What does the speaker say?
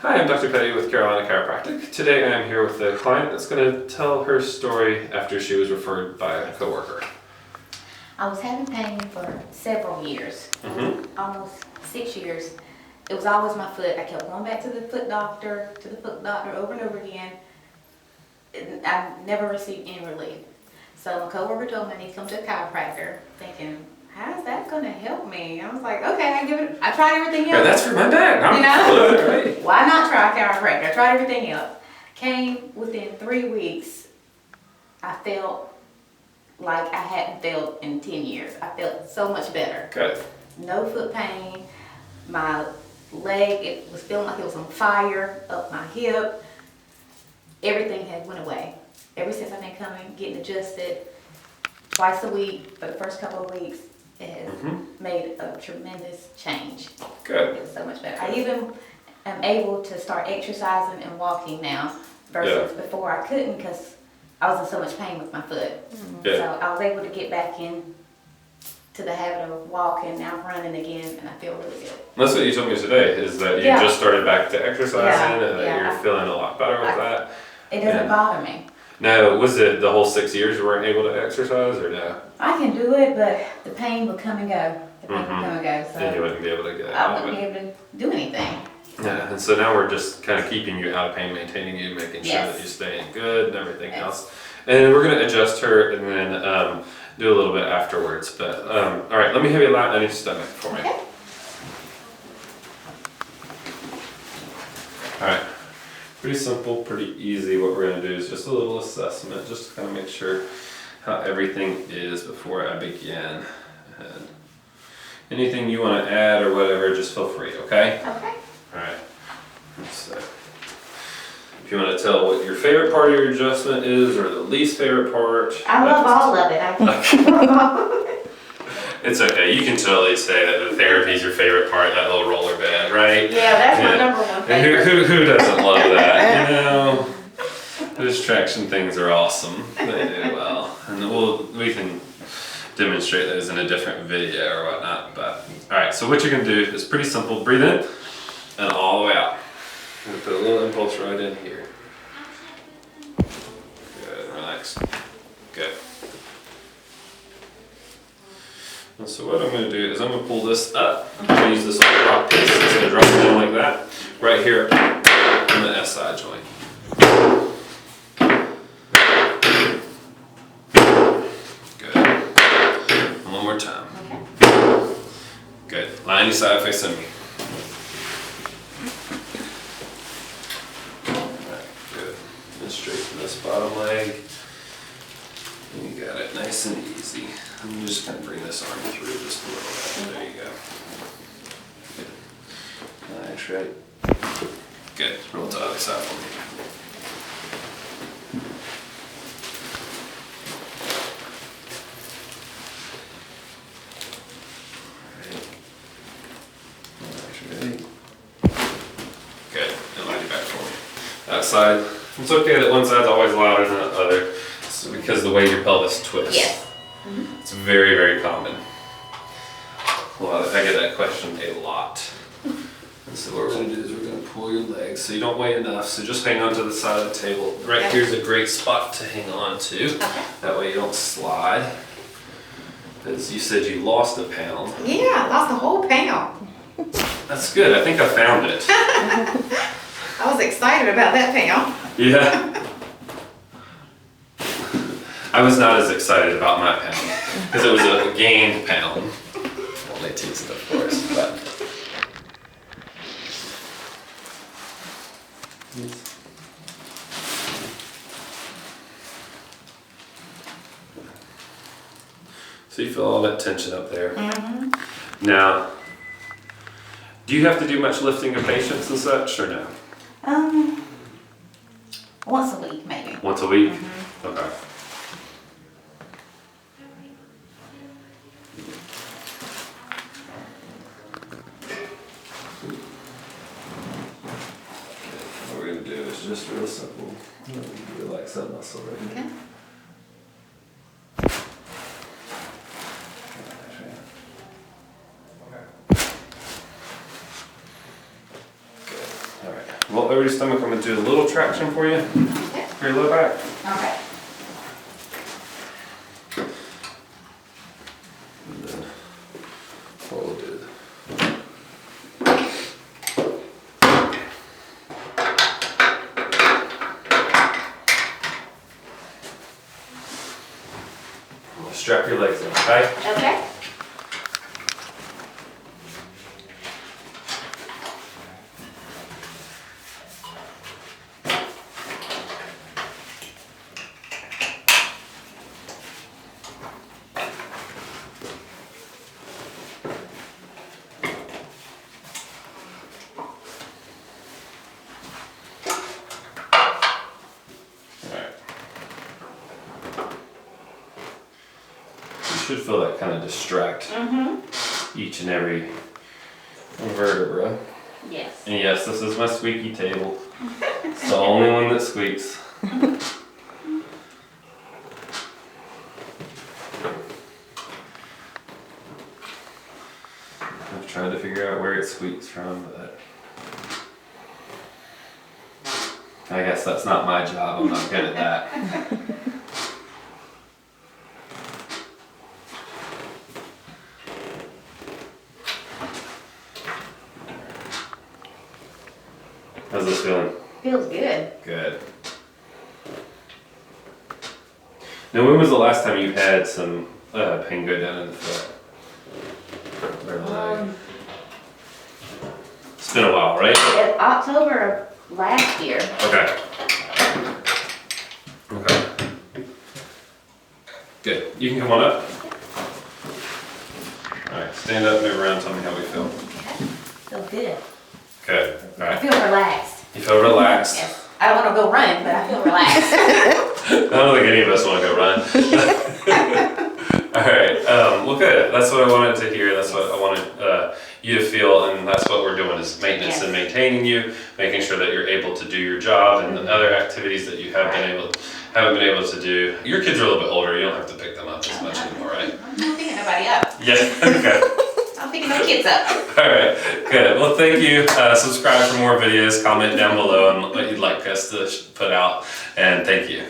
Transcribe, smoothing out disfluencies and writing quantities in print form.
Hi, I'm Dr. Petty with Carolina Chiropractic. Today I am here with a client that's going to tell her story after she was referred by a coworker. I was having pain for several years, almost 6 years. It was always my foot. I kept going back to the foot doctor over and over again. And I never received any relief. So my coworker told me I need to come to a chiropractor, thinking, how's that going to help me? I was like, okay, I tried everything else. Yeah, that's for my back. Right? Why not try a chiropractor? I tried everything else. Came within 3 weeks, I felt like I hadn't felt in 10 years. I felt so much better. Good. No foot pain. My leg, it was feeling like it was on fire up my hip. Everything had went away. Ever since I've been coming, getting adjusted twice a week for the first couple of weeks, it has made a tremendous change. Good. It's so much better. I even am able to start exercising and walking now versus before I couldn't because I was in so much pain with my foot. Yeah. So I was able to get back in to the habit of walking, now running again, and I feel really good. That's what you told me today, is that you just started back to exercising and that you're feeling a lot better with that. It doesn't bother me. Now, was it the whole 6 years you weren't able to exercise or no? I can do it, but the pain will come and go. The pain will come and go. So And you wouldn't be able to get I wouldn't be able to do anything. Yeah, and so now we're just kind of keeping you out of pain, maintaining you, making sure that you stay in good and everything else. And we're going to adjust her and then do a little bit afterwards. But all right, let me have you lie on your stomach for me. Okay. All right, pretty simple, pretty easy. What we're going to do is just a little assessment, just to kind of make sure how everything is before I begin. And anything you want to add or whatever, just feel free, okay? Okay. All right, so if you want to tell what your favorite part of your adjustment is or the least favorite part. I love all of it. I think. It's okay, you can totally say that the therapy is your favorite part, that little roller bed, right? Yeah, that's my number one favorite. And who doesn't love that? You know, those traction things are awesome. They do well. And we can demonstrate those in a different video or whatnot. But all right, so what you're gonna do is pretty simple. Breathe in and all the way out. I'm gonna put a little impulse right in here. Good, relax. Good. And so what I'm going to do is I'm going to pull this up. I'm going to use this little rock piece. It's going to drop it down like that, right here in the SI joint. Good. One more time. Okay. Good. Lie on your side facing me. Alright, good. And straighten this bottom leg. And you got it nice and easy. I'm just going to bring this arm through just a little bit. There you go. Good. Nice, right? Good. Roll to the other side for me. Alright. Nice, right? Good. And lie your back for me. That side. It's okay that one side's always louder than the other. It's because of the way your pelvis twists. Yes. It's very, very common. Well, I get that question a lot. And so what we're going to do is we're going to pull your legs so you don't weigh enough. So just hang on to the side of the table. Right here's a great spot to hang on to. Okay. That way you don't slide. As you said, you lost a pound. Yeah, I lost a whole pound. That's good. I think I found it. I was excited about that pound. Yeah. I was not as excited about my pound because it was a gained pound. Only teased, of course, but. So you feel all that tension up there. Now, do you have to do much lifting of patients and such, or no? Once a week, maybe. Once a week? Okay. What we're going to do is just real simple. Relax that muscle right here. Okay. Well, over your stomach, I'm gonna do a little traction for you. Okay. For your low back. Okay. And then what we'll do. Strap your legs in, okay? Okay. You should feel that kind of distract each and every vertebra. Yes. And yes, this is my squeaky table. It's the only one that squeaks. I've tried to figure out where it squeaks from, but I guess that's not my job. I'm not good at that. How's this feeling? Feels good. Good. Now, when was the last time you had some pain go down in the foot? Or leg? It's been a while, right? In October of last year. Okay. Okay. Good. You can come on up. Alright, stand up, move around, tell me how we feel. Okay. Feel good. Good. I Alright. feel relaxed. You feel relaxed? Yes. I don't want to go run, but I feel relaxed. I don't think any of us want to go run. Alright, well good. That's what I wanted to hear. That's what I wanted you to feel, and that's what we're doing is maintenance and maintaining you, making sure that you're able to do your job and the other activities that you haven't been able to do. Your kids are a little bit older, you don't have to pick them up as much anymore, right? I'm not picking nobody up. Yeah, okay. I'm picking no kids up. Alright, good. Well, thank you. Subscribe for more videos, comment down below on what you'd like us to put out, and thank you.